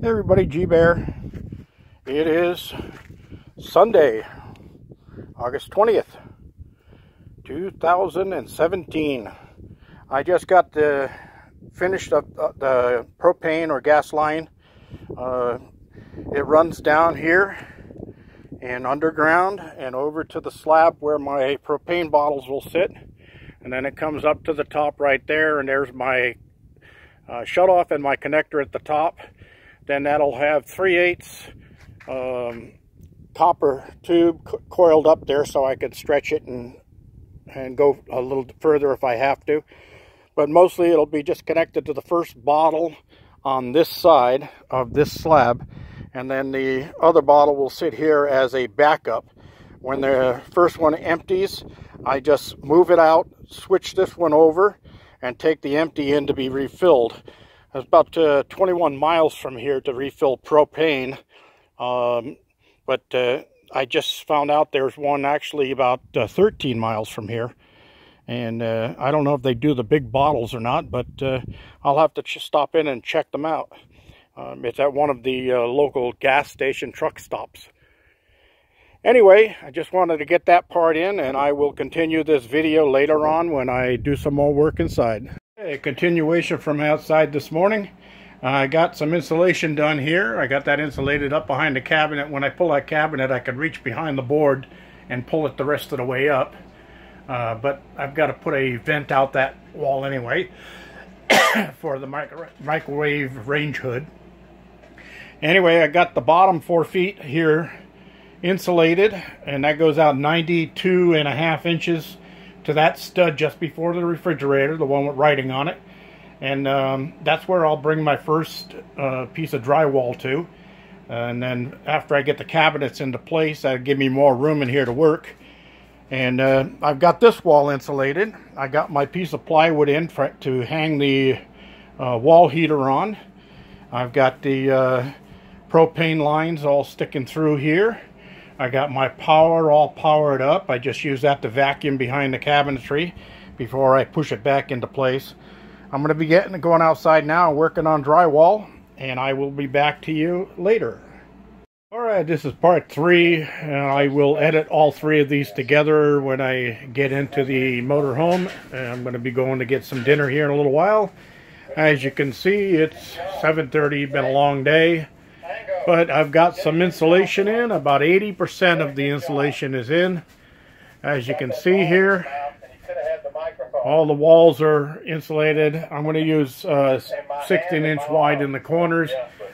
Hey everybody, G-Bear. It is Sunday, August 20th, 2017. I just got finished up the propane or gas line. It runs down here and underground and over to the slab where my propane bottles will sit. And then it comes up to the top right there, and there's my shutoff and my connector at the top. Then that'll have 3/8 copper tube coiled up there so I could stretch it and go a little further if I have to. But mostly it'll be just connected to the first bottle on this side of this slab, and then the other bottle will sit here as a backup. When the first one empties, I just move it out, switch this one over, and take the empty in to be refilled. It's about 21 miles from here to refill propane, but I just found out there's one actually about 13 miles from here, and I don't know if they do the big bottles or not, but I'll have to stop in and check them out. It's at one of the local gas station truck stops. Anyway, I just wanted to get that part in, and I will continue this video later on when I do some more work inside. A continuation from outside this morning. I got some insulation done here. I got that insulated up behind the cabinet. When I pull that cabinet, I could reach behind the board and pull it the rest of the way up. But I've got to put a vent out that wall anyway for the microwave range hood. Anyway, I got the bottom 4 feet here insulated, and that goes out 92.5 inches to that stud just before the refrigerator, the one with writing on it. And that's where I'll bring my first piece of drywall to. And then after I get the cabinets into place, that'll give me more room in here to work. And I've got this wall insulated. I got my piece of plywood in to hang the wall heater on. I've got the propane lines all sticking through here. I got my power all powered up. I just use that to vacuum behind the cabinetry before I push it back into place. I'm going to be going outside now, working on drywall, and I will be back to you later. Alright, this is part 3, and I will edit all 3 of these together when I get into the motorhome. I'm going to be going to get some dinner here in a little while. As you can see, it's 7:30, been a long day. But I've got some insulation in. About 80% of the insulation is in. As you can see here, all the walls are insulated. I'm going to use 16-inch wide in the corners.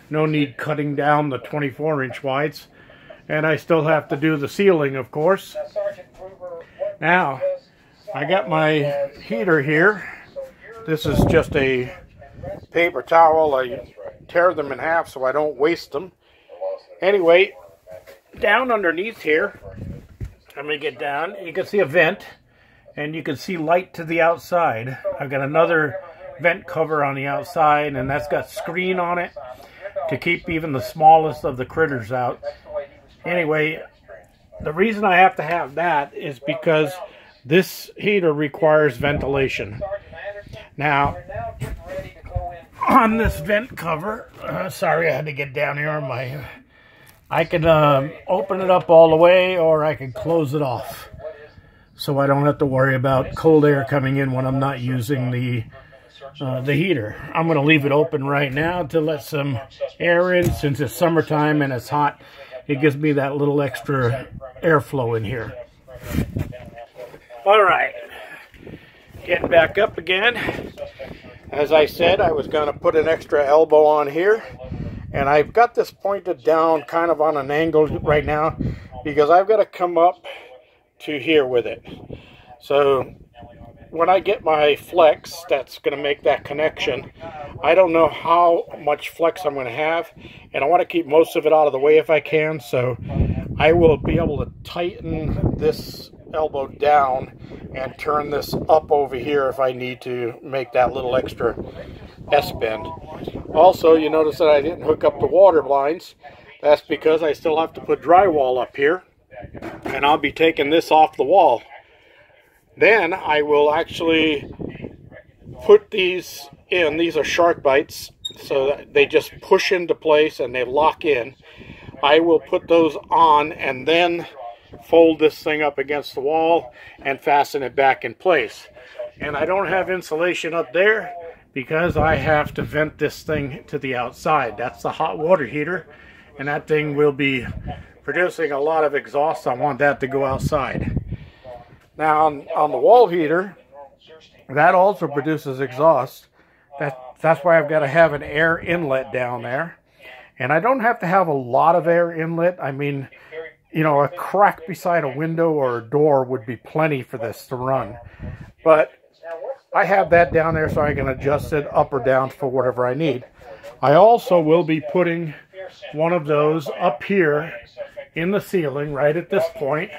No need cutting down the 24-inch wides. And I still have to do the ceiling, of course. Now, I got my heater here. This is just a paper towel. I tear them in half so I don't waste them. Anyway, down underneath here, let me get down, you can see a vent, and you can see light to the outside. I've got another vent cover on the outside, and that's got screen on it to keep even the smallest of the critters out. Anyway, the reason I have to have that is because this heater requires ventilation. Now, on this vent cover, sorry I had to get down here on my... I can open it up all the way, or I can close it off, so I don't have to worry about cold air coming in when I'm not using the heater. I'm going to leave it open right now to let some air in. Since it's summertime and it's hot, it gives me that little extra airflow in here. All right, getting back up again. As I said, I was going to put an extra elbow on here. And I've got this pointed down kind of on an angle right now because I've got to come up to here with it. So when I get my flex, that's going to make that connection. I don't know how much flex I'm going to have, and I want to keep most of it out of the way if I can. So I will be able to tighten this elbow down and turn this up over here if I need to make that little extra S-bend. Also, you notice that I didn't hook up the water lines. That's because I still have to put drywall up here, and I'll be taking this off the wall. Then I will actually put these in. These are shark bites so that they just push into place and they lock in. I will put those on and then fold this thing up against the wall and fasten it back in place. And I don't have insulation up there because I have to vent this thing to the outside. That's the hot water heater, and that thing will be producing a lot of exhaust. I want that to go outside. Now on the wall heater, that also produces exhaust. That's why I've got to have an air inlet down there. And I don't have to have a lot of air inlet. I mean, you know, a crack beside a window or a door would be plenty for this to run. But I have that down there so I can adjust it up or down for whatever I need. I also will be putting one of those up here in the ceiling, right at this point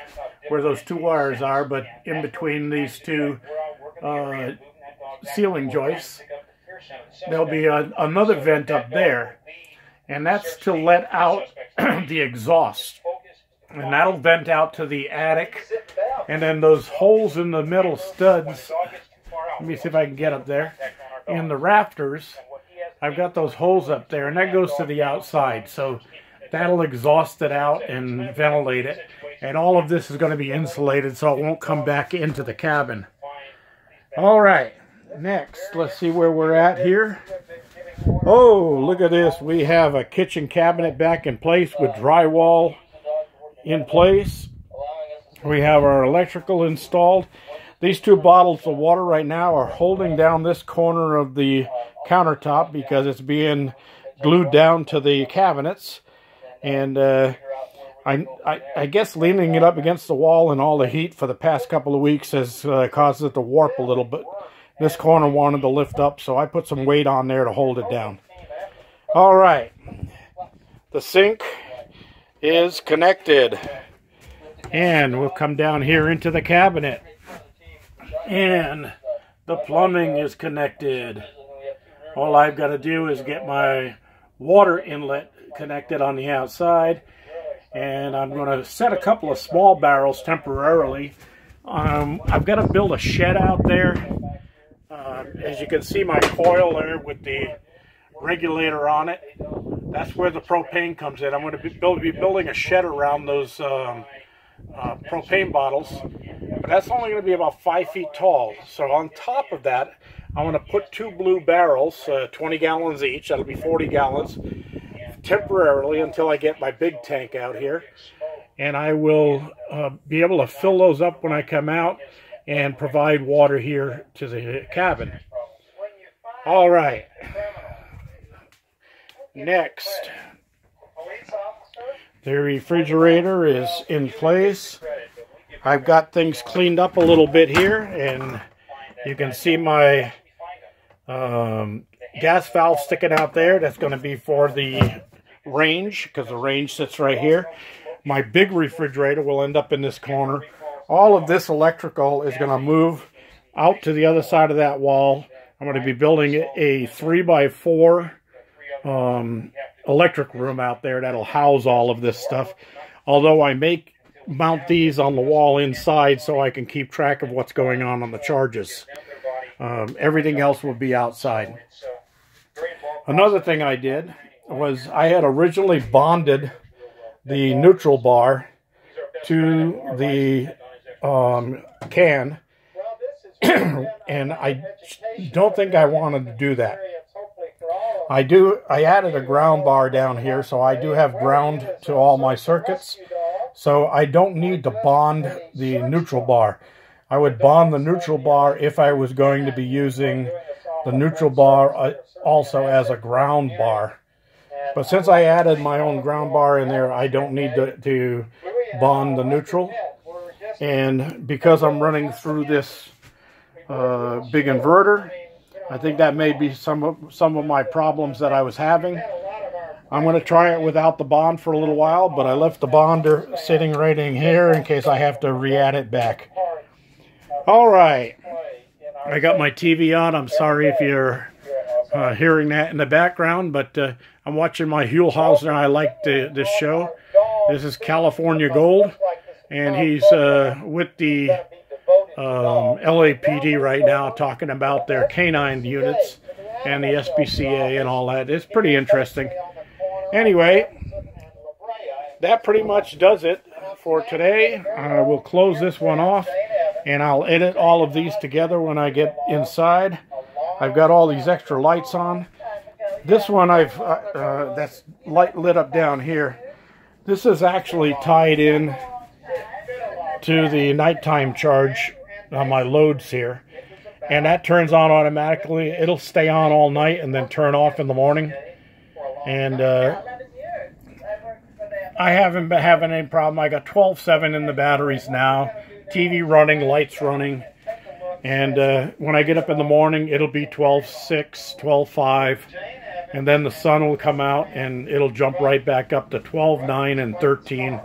where those two wires are, but in between these two ceiling joists. There'll be another vent up there, and that's to let out the exhaust. And that'll vent out to the attic, and then those holes in the metal studs, let me see if I can get up there, in the rafters, I've got those holes up there, and that goes to the outside, so that'll exhaust it out and ventilate it. And all of this is going to be insulated so it won't come back into the cabin. All right, next, let's see where we're at here. Oh, look at this. We have a kitchen cabinet back in place with drywall in place. We have our electrical installed. These two bottles of water right now are holding down this corner of the countertop because it's being glued down to the cabinets. And I guess leaning it up against the wall and all the heat for the past couple of weeks has caused it to warp a little bit. This corner wanted to lift up, so I put some weight on there to hold it down. All right. The sink is connected. And we'll come down here into the cabinet. And the plumbing is connected. All I've got to do is get my water inlet connected on the outside. And I'm going to set a couple of small barrels temporarily. I've got to build a shed out there. As you can see, my coil there with the regulator on it, that's where the propane comes in. I'm going to be building a shed around those propane bottles, but that's only going to be about 5 feet tall. So on top of that, I want to put two blue barrels, 20 gallons each. That'll be 40 gallons temporarily until I get my big tank out here. And I will be able to fill those up when I come out and provide water here to the cabin. All right. Next, the refrigerator is in place. I've got things cleaned up a little bit here, and you can see my gas valve sticking out there. That's going to be for the range, because the range sits right here. My big refrigerator will end up in this corner. All of this electrical is going to move out to the other side of that wall. I'm going to be building a 3x4 electric room out there that'll house all of this stuff. Although I may mount these on the wall inside so I can keep track of what's going on the charges. Everything else will be outside. Another thing I did was I had originally bonded the neutral bar to the can, and I don't think I wanted to do that. I added a ground bar down here, so I do have ground to all my circuits, so I don't need to bond the neutral bar. I would bond the neutral bar if I was going to be using the neutral bar also as a ground bar. But since I added my own ground bar in there, I don't need to bond the neutral. And because I'm running through this big inverter, I think that may be some of my problems that I was having. I'm going to try it without the bond for a little while, but I left the bonder sitting right in here in case I have to re-add it back. All right, I got my TV on. I'm sorry if you're hearing that in the background, but I'm watching my Huelhauser, and I like this show. This is California Gold, and he's with the LAPD right now talking about their canine units and the SPCA and all that. It's pretty interesting. Anyway, that pretty much does it for today. We'll close this one off, and I'll edit all of these together when I get inside. I've got all these extra lights on. This one that's lit up down here. This is actually tied in to the nighttime charge on my loads here, and that turns on automatically. It'll stay on all night and then turn off in the morning. And I haven't been having any problem. I got 12.7 in the batteries now, TV running, lights running, and when I get up in the morning, it'll be 12.6, 12.5, and then the sun will come out and it'll jump right back up to 12.9 and 13,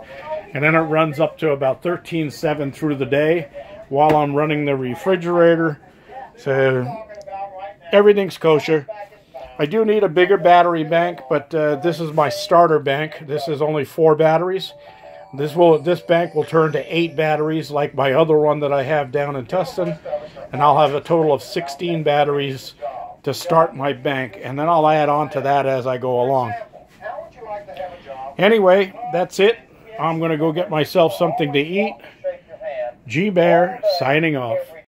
and then it runs up to about 13.7 through the day while I'm running the refrigerator. So everything's kosher. I do need a bigger battery bank, but this is my starter bank. This is only 4 batteries. This bank will turn to 8 batteries like my other one that I have down in Tustin, and I'll have a total of 16 batteries to start my bank, and then I'll add on to that as I go along. Anyway, that's it. I'm going to go get myself something to eat. G Bear signing off.